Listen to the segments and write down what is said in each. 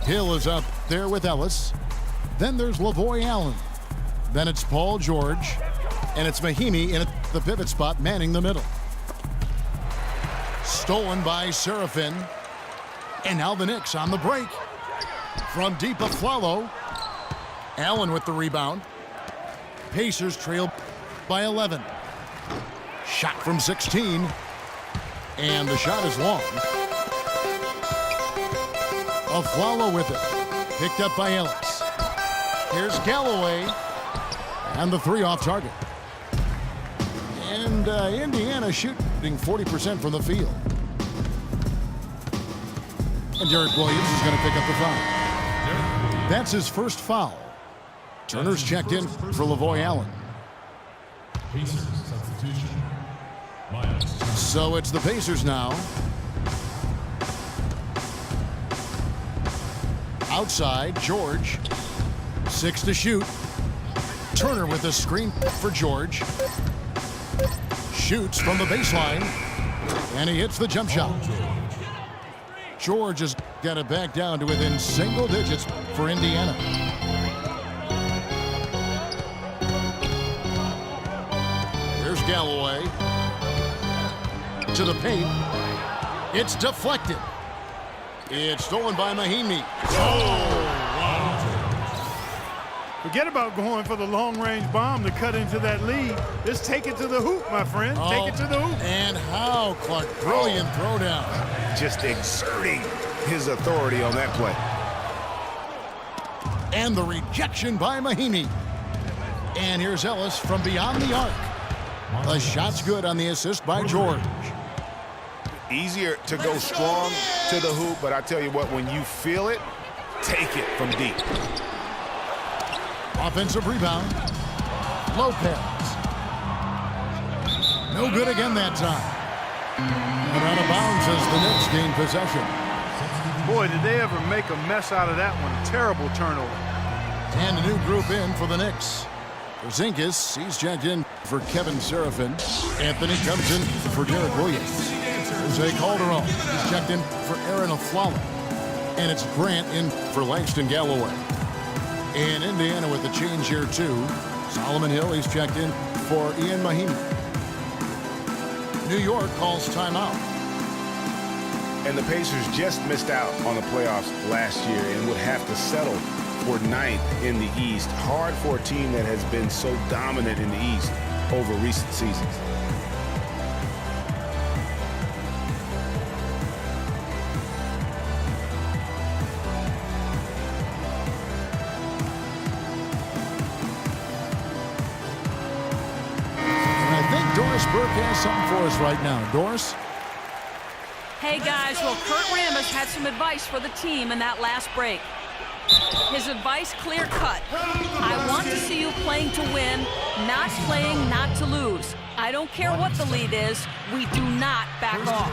Hill is up there with Ellis. Then there's Lavoy Allen. Then it's Paul George. And it's Mahimi in the pivot spot, manning the middle. Stolen by Serafin. And now the Knicks on the break. From deep Afflalo. Allen with the rebound. Pacers trail by 11. Shot from 16. And the shot is long. Afflalo with it. Picked up by Ellis. Here's Galloway. And the three off target. And Indiana shooting 40% from the field. And Derek Williams is going to pick up the foul. That's his first foul. Turner's checked in for Lavoy Allen. Pacers substitution. So it's the Pacers now. Outside, George. 6 to shoot. Turner with a screen for George. Shoots from the baseline. And he hits the jump shot. George has got it back down to within single digits for Indiana. Here's Galloway. To the paint. It's deflected. It's stolen by Mahimi. Forget about going for the long-range bomb to cut into that lead. Just take it to the hoop, my friend. Take it to the hoop. And how, Clark. Brilliant throwdown. Just exerting his authority on that play. And the rejection by Mahimi. And here's Ellis from beyond the arc. The shot's good on the assist by George. Easier to go strong to the hoop, but I tell you what, when you feel it, take it from deep. Offensive rebound. Lopez. No good again that time. And out of bounds as the Knicks gain possession. Boy, did they ever make a mess out of that one. Terrible turnover. And a new group in for the Knicks. Porzingis, he's checked in for Kevin Serafin. Anthony comes in for Derek Williams. Jose Calderon is checked in for Aaron Afflalo. And it's Grant in for Langston Galloway. And Indiana with the change here too. Solomon Hill, he's checked in for Ian Mahimi. New York calls timeout. And the Pacers just missed out on the playoffs last year and would have to settle for 9th in the East. Hard for a team that has been so dominant in the East over recent seasons. Doris Burke has something for us right now. Doris? Hey, guys. Well, Kurt Rambis had some advice for the team in that last break. His advice clear-cut. I want to see you playing to win, not playing not to lose. I don't care what the lead is. We do not back off.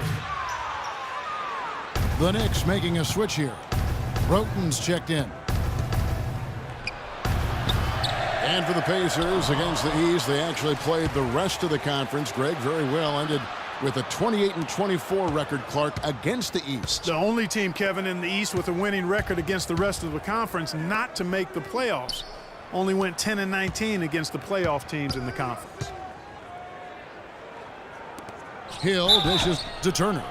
The Knicks making a switch here. Roten's checked in. And for the Pacers against the East, they actually played the rest of the conference. Greg, very well, ended with a 28-24 record, Clark, against the East. The only team, Kevin, in the East with a winning record against the rest of the conference not to make the playoffs. Only went 10-19 against the playoff teams in the conference. Hill dishes to Turner.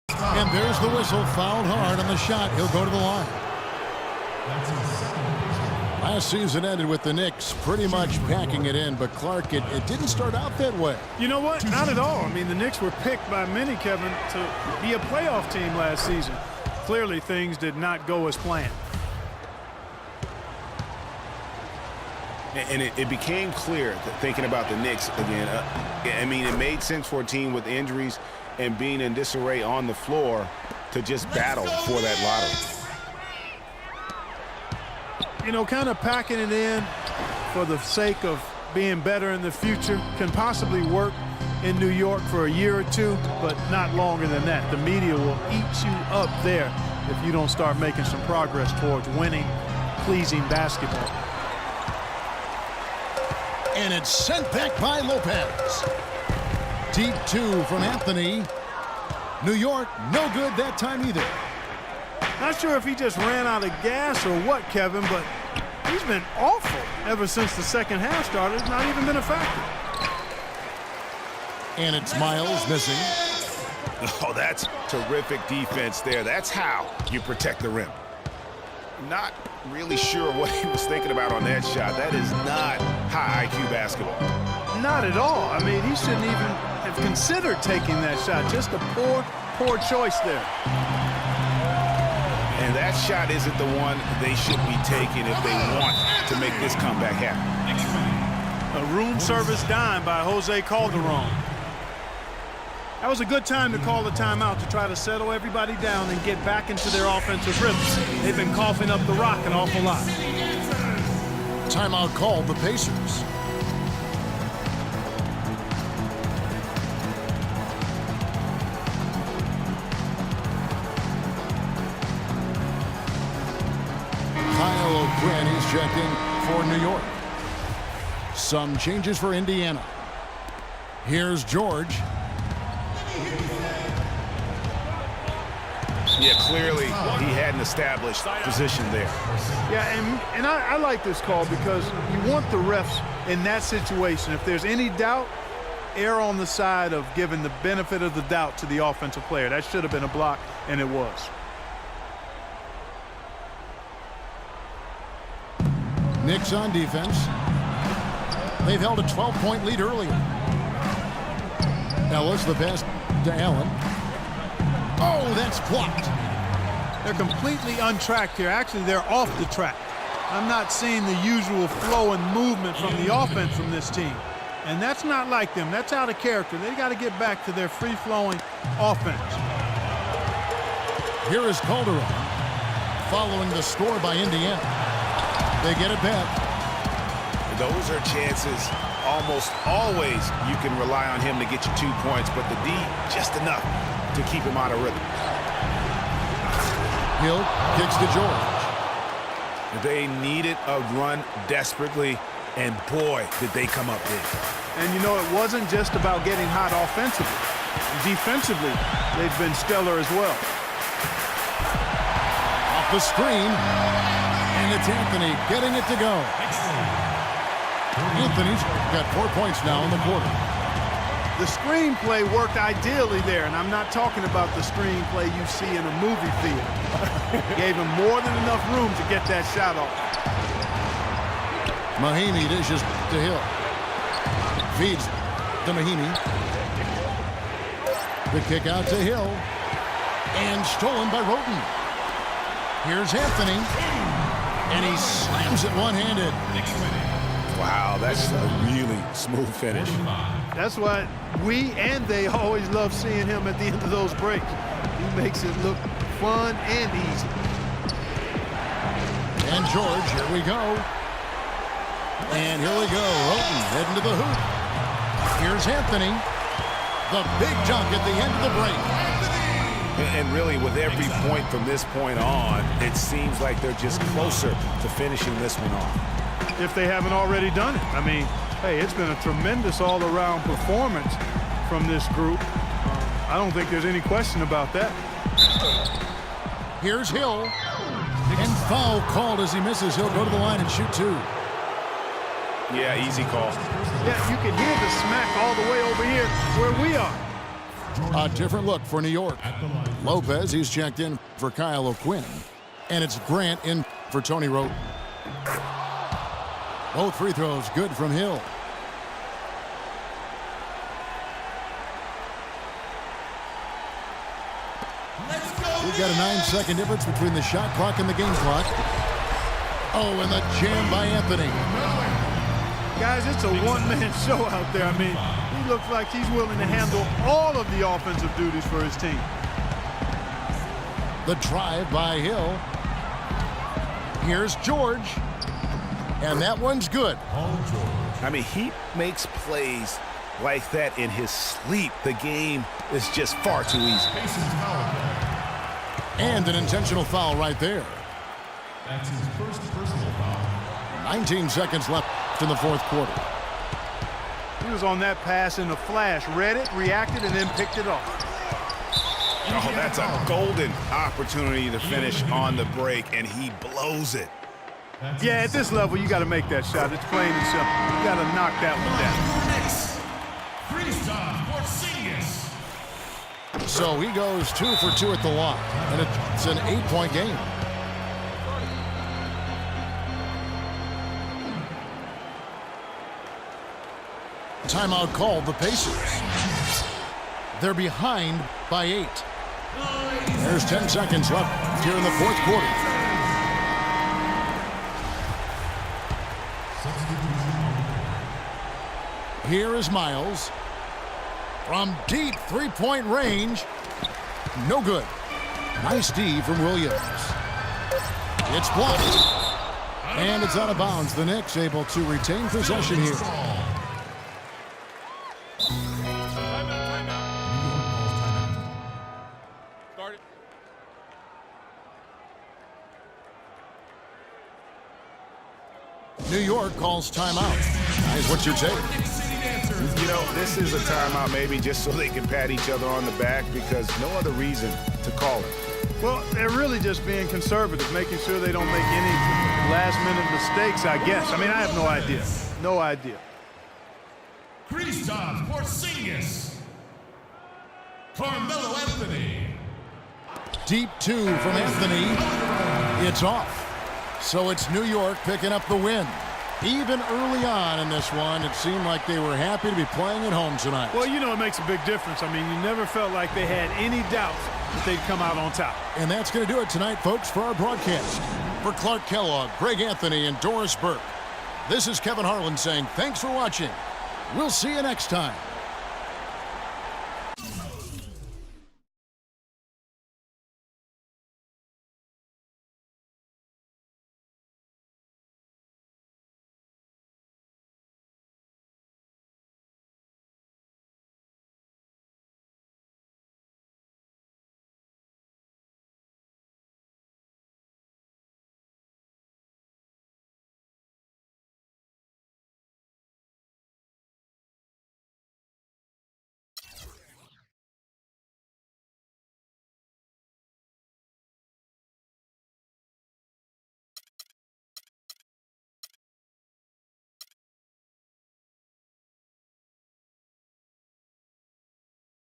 And there's the whistle, fouled hard on the shot. He'll go to the line. That's his second personal. Last season ended with the Knicks pretty much packing it in, but Clark, it didn't start out that way. You know what? Not at all. I mean, the Knicks were picked by many, Kevin, to be a playoff team last season. Clearly, things did not go as planned. And it became clear that thinking about the Knicks again, I mean, it made sense for a team with injuries and being in disarray on the floor to just battle for that lottery. You know, kind of packing it in for the sake of being better in the future can possibly work in New York for a year or two, but not longer than that. The media will eat you up there if you don't start making some progress towards winning, pleasing basketball. And it's sent back by Lopez. Deep two from Anthony. New York, no good that time either. Not sure if he just ran out of gas or what, Kevin, but he's been awful ever since the second half started. It's not even been a factor. And it's Miles missing. Oh, that's terrific defense there. That's how you protect the rim. Not really sure what he was thinking about on that shot. That is not high IQ basketball. Not at all. I mean, he shouldn't even have considered taking that shot. Just a poor choice there. And that shot isn't the one they should be taking if they want to make this comeback happen. A room service dime by Jose Calderon. That was a good time to call the timeout to try to settle everybody down and get back into their offensive rhythm. They've been coughing up the rock an awful lot. Timeout called the Pacers. Kyle O'Quinn is checking for New York. Some changes for Indiana. Here's George. Yeah, clearly he had an established position there. Yeah, and I like this call because you want the refs in that situation. If there's any doubt, err on the side of giving the benefit of the doubt to the offensive player. That should have been a block, and it was. Knicks on defense. They've held a 12-point lead earlier. Ellis the pass to Allen. Oh, that's blocked. They're completely untracked here. Actually, they're off the track. I'm not seeing the usual flow and movement from the offense from this team. And that's not like them. That's out of character. They got to get back to their free-flowing offense. Here is Calderon following the score by Indiana. They get it back. Those are chances. Almost always you can rely on him to get you 2 points, but the D, just enough to keep him out of rhythm. Hill kicks to George. They needed a run desperately, and boy, did they come up big. And you know, it wasn't just about getting hot offensively. Defensively, they've been stellar as well. Off the screen, and it's Anthony getting it to go. Anthony's got 4 points now in the quarter. The screenplay worked ideally there, and I'm not talking about the screenplay you see in a movie theater. Gave him more than enough room to get that shot off. Mahinmi dishes to Hill. Feeds to Mahinmi. The kick out to Hill. And stolen by Roten. Here's Anthony. And he slams it one-handed. Wow, that's a really smooth finish. That's why we and they always love seeing him at the end of those breaks. He makes it look fun and easy. And George, here we go. And here we go. Roten heading to the hoop. Here's Anthony. The big dunk at the end of the break. And really, with every point from this point on, it seems like they're just closer to finishing this one off. If they haven't already done it. I mean, hey, it's been a tremendous all-around performance from this group. I don't think there's any question about that. Here's Hill. And foul called as he misses. He'll go to the line and shoot two. Yeah, easy call. Yeah, you can hear the smack all the way over here where we are. A different look for New York. Lopez, he's checked in for Kyle O'Quinn. And it's Grant in for Tony Roten. Both free throws good from Hill. We've got a 9-second difference between the shot clock and the game clock. Oh, and the jam by Anthony. Guys, it's a one-man show out there. I mean, he looks like he's willing to handle all of the offensive duties for his team. The drive by Hill. Here's George. And that one's good. I mean, he makes plays like that in his sleep. The game is just far too easy. And an intentional foul right there. That's his first personal foul. 19 seconds left in the fourth quarter. He was on that pass in a flash, read it, reacted, and then picked it off. Oh, that's a golden opportunity to finish on the break, and he blows it. Yeah, at this level, you got to make that shot. It's plain and simple. You got to knock that one down. So he goes 2 for 2 at the line, and it's an 8-point game. Timeout called the Pacers. They're behind by 8. There's 10 seconds left here in the fourth quarter. Here is Miles. From deep three-point range. No good. Nice D from Williams. It's blocked. And it's out of bounds. The Knicks able to retain possession here. New York calls timeout. Guys, what's your take? You know, this is a timeout maybe just so they can pat each other on the back because no other reason to call it. Well, they're really just being conservative, making sure they don't make any last-minute mistakes, I guess. I mean, I have no idea. No idea. Kristaps Porzingis. Carmelo Anthony. Deep 2 from Anthony. It's off. So it's New York picking up the win. Even early on in this one, it seemed like they were happy to be playing at home tonight. Well, you know, it makes a big difference. I mean, you never felt like they had any doubts that they'd come out on top. And that's going to do it tonight, folks, for our broadcast. For Clark Kellogg, Greg Anthony, and Doris Burke, this is Kevin Harlan saying thanks for watching. We'll see you next time.